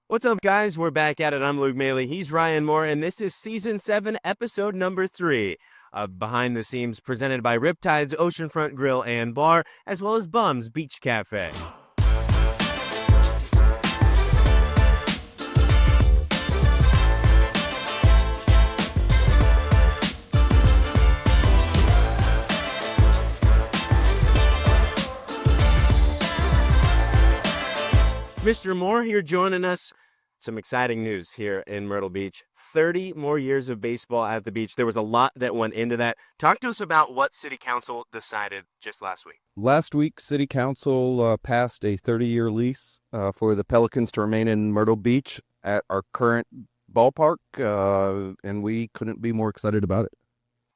What's up, guys? We're back at it. I'm Luke Maley. He's Ryan Moore, and this is Season 7, Episode number 3 of Behind the Scenes, presented by RipTydz Oceanfront Grill and Bar, as well as Bummz Beach Cafe. Mr. Moore here joining us. Some exciting news here in Myrtle Beach. 30 more years of baseball at the beach. There was a lot that went into that. Talk to us about what City Council decided just last week. Last week, City Council passed a 30-year lease for the Pelicans to remain in Myrtle Beach at our current ballpark, and we couldn't be more excited about it.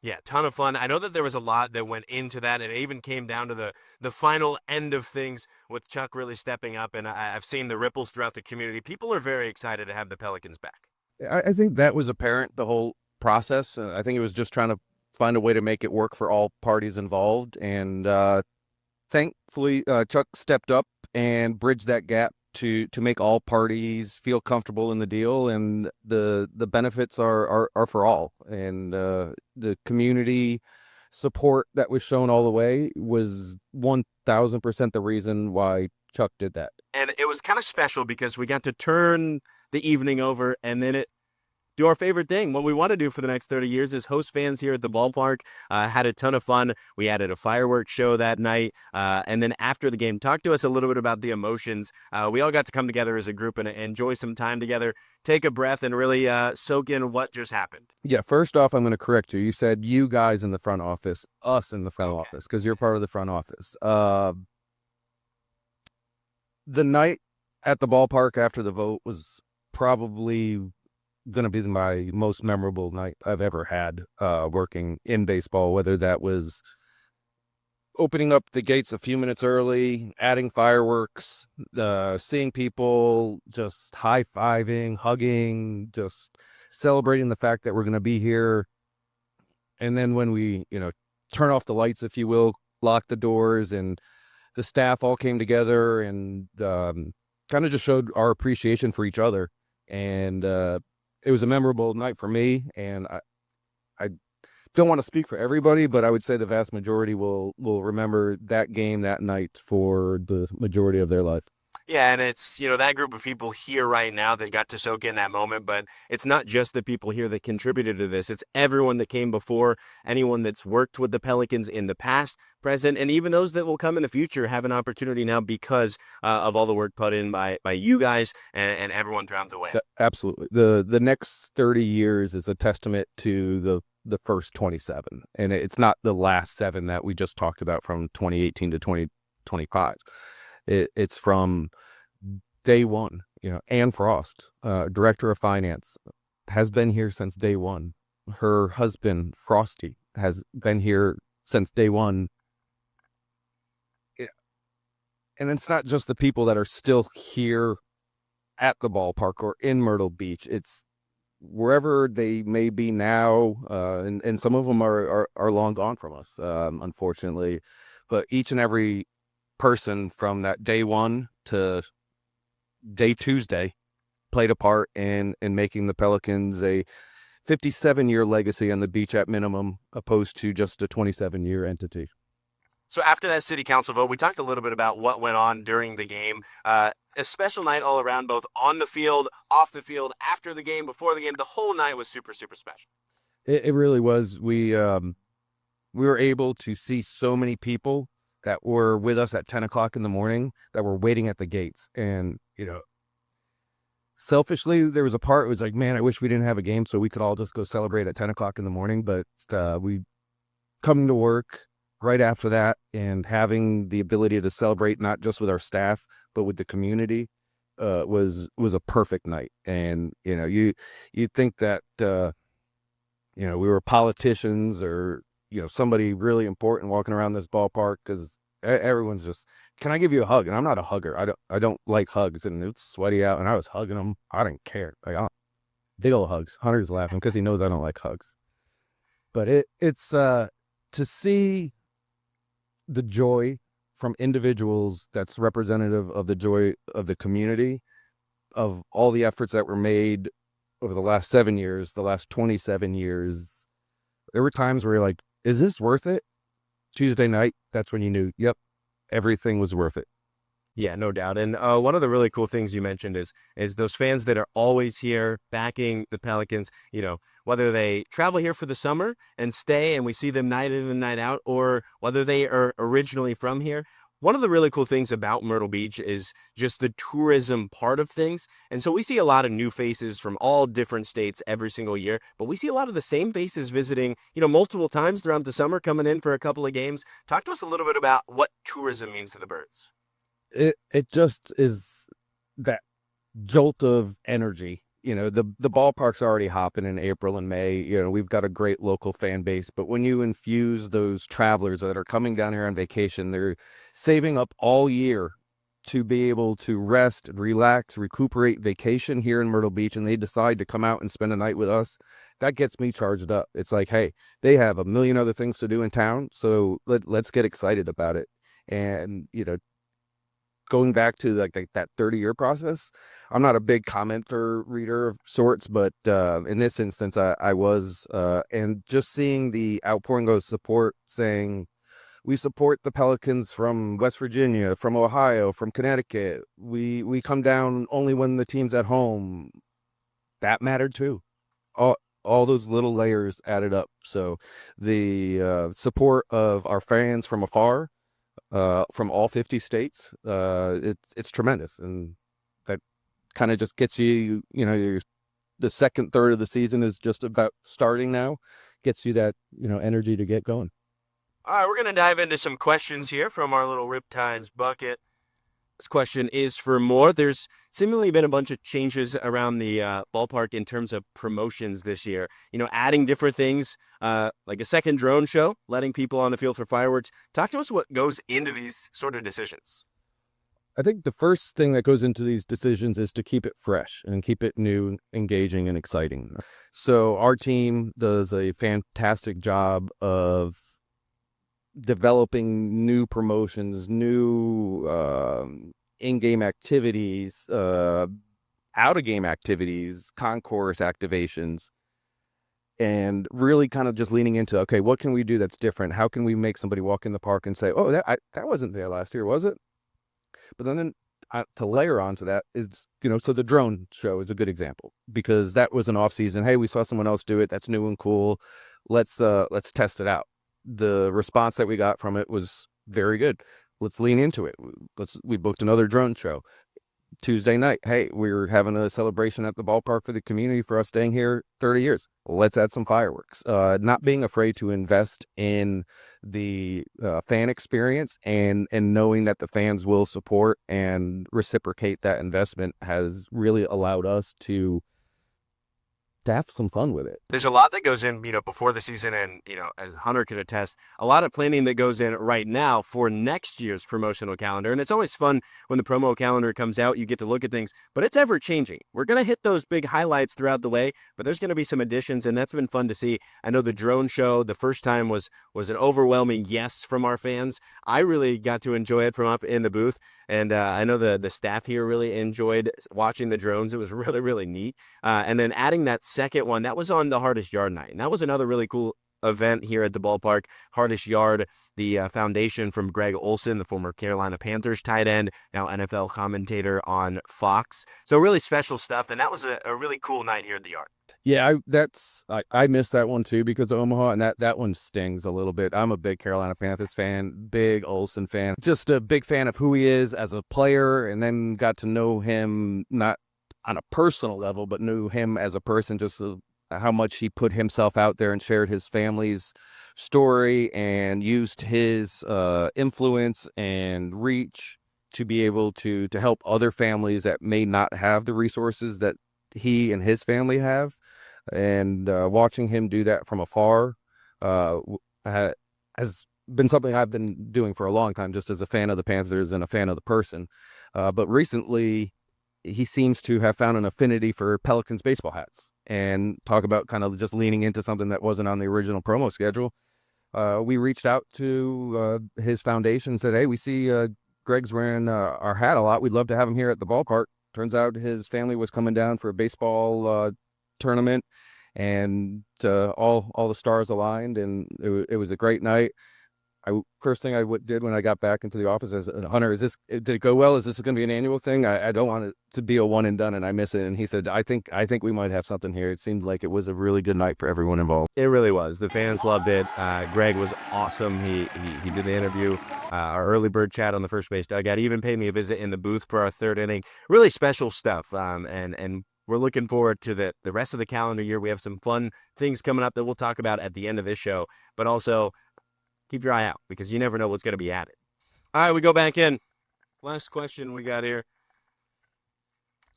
Yeah, ton of fun. I know that there was a lot that went into that, and it even came down to the final end of things with Chuck really stepping up, and I've seen the ripples throughout the community. People are very excited to have the Pelicans back. I think that was apparent the whole process. I think it was just trying to find a way to make it work for all parties involved, and thankfully Chuck stepped up and bridged that gap to make all parties feel comfortable in the deal, and the benefits are for all. And the community support that was shown all the way was 1,000% the reason why Chuck did that. And it was kind of special because we got to turn the evening over and then do our favorite thing. What we want to do for the next 30 years is host fans here at the ballpark. Had a ton of fun. We added a fireworks show that night. And then after the game, talk to us a little bit about the emotions. We all got to come together as a group and enjoy some time together, take a breath, and really soak in what just happened. Yeah, first off, I'm going to correct you. You said you guys in the front office, us in the front office, because you're part of the front office. The night at the ballpark after the vote was probably going to be my most memorable night I've ever had working in baseball, whether that was opening up the gates a few minutes early, adding fireworks, seeing people just high-fiving, hugging, just celebrating the fact that we're going to be here. And then when we, turn off the lights, if you will, lock the doors, and the staff all came together and kind of just showed our appreciation for each other. And it was a memorable night for me, and I don't want to speak for everybody, but I would say the vast majority will remember that game that night for the majority of their life. Yeah, and it's, that group of people here right now that got to soak in that moment, but it's not just the people here that contributed to this. It's everyone that came before, anyone that's worked with the Pelicans in the past, present, and even those that will come in the future have an opportunity now because of all the work put in by you guys and everyone throughout the way. Absolutely. The next 30 years is a testament to the first 27, and it's not the last 7 that we just talked about from 2018 to 2025. It's from day one. Ann Frost, director of finance, has been here since day one. Her husband, Frosty, has been here since day one. And it's not just the people that are still here at the ballpark or in Myrtle Beach. It's wherever they may be now, and some of them are long gone from us, unfortunately. But each and every person from that day one to day Tuesday played a part in making the Pelicans a 57-year legacy on the beach at minimum, opposed to just a 27-year entity. So after that city council vote, we talked a little bit about what went on during the game. A special night all around, both on the field, off the field, after the game, before the game. The whole night was super, super special. It really was. We were able to see so many people that were with us at 10 o'clock in the morning that were waiting at the gates. And, selfishly, there was a part, it was like, man, I wish we didn't have a game so we could all just go celebrate at 10 o'clock in the morning. But we coming to work right after that and having the ability to celebrate not just with our staff, but with the community was a perfect night. And, you think that, we were politicians or, somebody really important walking around this ballpark, because everyone's just, can I give you a hug? And I'm not a hugger. I don't like hugs, and it's sweaty out, and I was hugging them. I didn't care. Big old hugs. Hunter's laughing because he knows I don't like hugs. But it's to see the joy from individuals that's representative of the joy of the community of all the efforts that were made over the last 7 years, the last 27 years, there were times where you're like, is this worth it? Tuesday night, that's when you knew, yep, everything was worth it. Yeah, no doubt. And one of the really cool things you mentioned is those fans that are always here backing the Pelicans, whether they travel here for the summer and stay and we see them night in and night out, or whether they are originally from here. One of the really cool things about Myrtle Beach is just the tourism part of things. And so we see a lot of new faces from all different states every single year, but we see a lot of the same faces visiting, multiple times throughout the summer, coming in for a couple of games. Talk to us a little bit about what tourism means to the Birds. It just is that jolt of energy. The ballpark's already hopping in April and May. We've got a great local fan base, but when you infuse those travelers that are coming down here on vacation, they're saving up all year to be able to rest, relax, recuperate, vacation here in Myrtle Beach, and they decide to come out and spend a night with us. That gets me charged up. It's like, hey, they have a million other things to do in town, so let's get excited about it. And going back to like that 30-year process, I'm not a big commenter reader of sorts, but in this instance, I was, and just seeing the outpouring of support saying, we support the Pelicans from West Virginia, from Ohio, from Connecticut. We come down only when the team's at home. That mattered too. All those little layers added up. So the support of our fans from afar, from all 50 states, it's tremendous, and that kind of just gets you. The second third of the season is just about starting now, gets you that energy to get going. All right, we're going to dive into some questions here from our little RipTydz bucket. This question is for more. There's seemingly been a bunch of changes around the ballpark in terms of promotions this year. Adding different things, like a second drone show, letting people on the field for fireworks. Talk to us what goes into these sort of decisions. I think the first thing that goes into these decisions is to keep it fresh and keep it new, engaging, and exciting. So our team does a fantastic job of developing new promotions, new in-game activities, out-of-game activities, concourse activations, and really kind of just leaning into, okay, what can we do that's different? How can we make somebody walk in the park and say, oh, that wasn't there last year, was it? But then to layer onto that is, so the drone show is a good example, because that was an off-season. Hey, we saw someone else do it. That's new and cool. Let's test it out. The response that we got from it was very good. Let's lean into it. We booked another drone show Tuesday night. Hey, we're having a celebration at the ballpark for the community for us staying here 30 years. Let's add some fireworks. Not being afraid to invest in the fan experience, and knowing that the fans will support and reciprocate that investment has really allowed us to have some fun with it. There's a lot that goes in, before the season, and, as Hunter can attest, a lot of planning that goes in right now for next year's promotional calendar. And it's always fun when the promo calendar comes out, you get to look at things, but it's ever changing. We're going to hit those big highlights throughout the way, but there's going to be some additions, and that's been fun to see. I know the drone show, the first time was an overwhelming yes from our fans. I really got to enjoy it from up in the booth. And I know the staff here really enjoyed watching the drones. It was really, really neat. And then adding that second one, that was on the Hardest Yard night. And that was another really cool event here at the ballpark. Hardest Yard, the foundation from Greg Olson, the former Carolina Panthers tight end, now NFL commentator on Fox. So really special stuff. And that was a really cool night here at the Yard. Yeah, I missed that one too because of Omaha, and that one stings a little bit. I'm a big Carolina Panthers fan, big Olsen fan, just a big fan of who he is as a player, and then got to know him not on a personal level, but knew him as a person, just how much he put himself out there and shared his family's story and used his influence and reach to be able to help other families that may not have the resources that he and his family have. And watching him do that from afar has been something I've been doing for a long time, just as a fan of the Panthers and a fan of the person. But recently, he seems to have found an affinity for Pelicans baseball hats, and talk about kind of just leaning into something that wasn't on the original promo schedule. We reached out to his foundation and said, hey, we see Greg's wearing our hat a lot. We'd love to have him here at the ballpark. Turns out his family was coming down for a baseball tournament, and all the stars aligned, and it was a great night. First thing I did when I got back into the office is, Hunter, did it go well? Is this going to be an annual thing? I don't want it to be a one and done and I miss it. And he said, I think we might have something here. It seemed like it was a really good night for everyone involved. It really was. The fans loved it. Greg was awesome. He did the interview, our early bird chat on the first base dugout. He even paid me a visit in the booth for our third inning. Really special stuff. And we're looking forward to the rest of the calendar year. We have some fun things coming up that we'll talk about at the end of this show, but also keep your eye out because you never know what's going to be added. All right, we go back in. Last question we got here.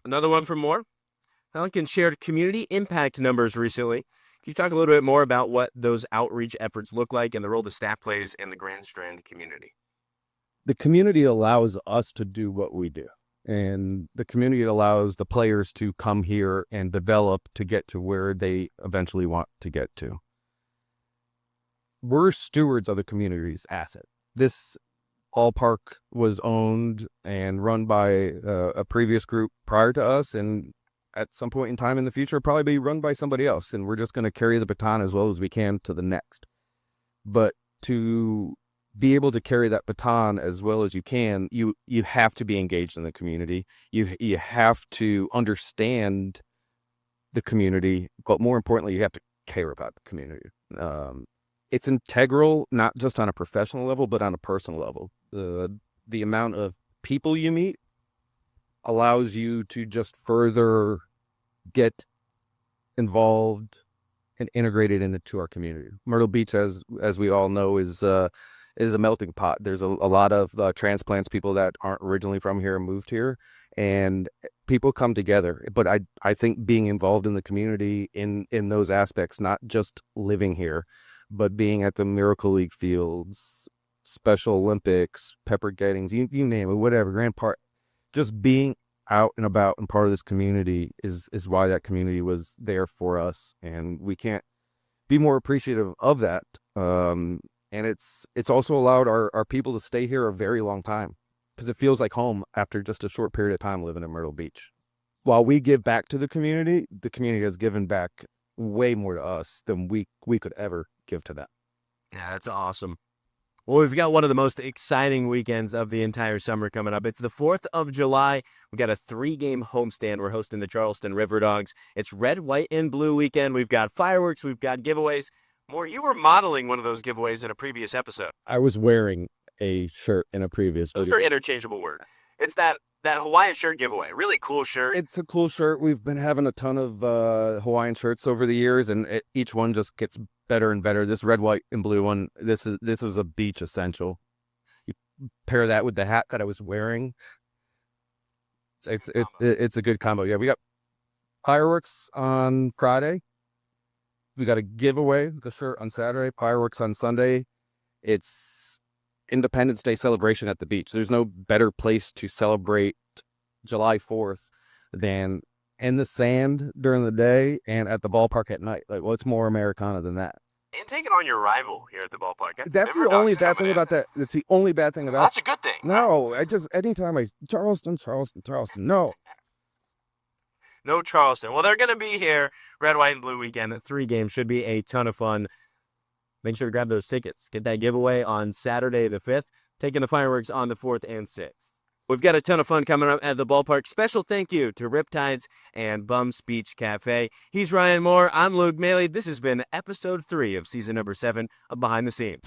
Another one from Moore. Pelicans shared community impact numbers recently. Can you talk a little bit more about what those outreach efforts look like and the role the staff plays in the Grand Strand community? The community allows us to do what we do. And the community allows the players to come here and develop to get to where they eventually want to get to. We're stewards of the community's asset. This ballpark was owned and run by a previous group prior to us, and at some point in time in the future, probably be run by somebody else. And we're just going to carry the baton as well as we can to the next. But to be able to carry that baton as well as you can, you have to be engaged in the community. You have to understand the community, but more importantly, you have to care about the community. It's integral, not just on a professional level, but on a personal level. The amount of people you meet allows you to just further get involved and integrated into our community. Myrtle Beach, as we all know, is a melting pot. There's a lot of transplants, people that aren't originally from here and moved here, and people come together. But I think being involved in the community in those aspects, not just living here, but being at the Miracle League fields, Special Olympics, Pepper Gettings, you name it, whatever, Grand Park, just being out and about and part of this community is why that community was there for us. And we can't be more appreciative of that. And it's also allowed our people to stay here a very long time because it feels like home after just a short period of time living in Myrtle Beach. While we give back to the community has given back way more to us than we could ever give to them. Yeah, that's awesome. Well, we've got one of the most exciting weekends of the entire summer coming up. It's the 4th of July. We've got a 3-game homestand. We're hosting the Charleston River Dogs. It's red, white, and blue weekend. We've got fireworks. We've got giveaways. Moore, you were modeling one of those giveaways in a previous episode. I was wearing a shirt in a previous video. Those are interchangeable word. It's that Hawaiian shirt giveaway. Really cool shirt. It's a cool shirt. We've been having a ton of Hawaiian shirts over the years, and each one just gets better and better. This red, white, and blue one, this is a beach essential. You pair that with the hat that I was wearing. It's a good combo. Yeah, we got fireworks on Friday. We got a giveaway, the shirt on Saturday, fireworks on Sunday. It's Independence Day celebration at the beach. There's no better place to celebrate July 4th than in the sand during the day and at the ballpark at night. Like, what's more Americana than that? And taking on your rival here at the ballpark. That's the only bad thing about that. That's the only bad thing about That's a good thing. No, anytime Charleston, no. No Charleston. Well, they're going to be here. Red, white, and blue weekend. 3 games should be a ton of fun. Make sure to grab those tickets. Get that giveaway on Saturday the 5th. Taking the fireworks on the 4th and 6th. We've got a ton of fun coming up at the ballpark. Special thank you to RipTydz and Bummz Beach Cafe. He's Ryan Moore. I'm Luke Maley. This has been episode 3 of season number 7 of Behind the Scenes.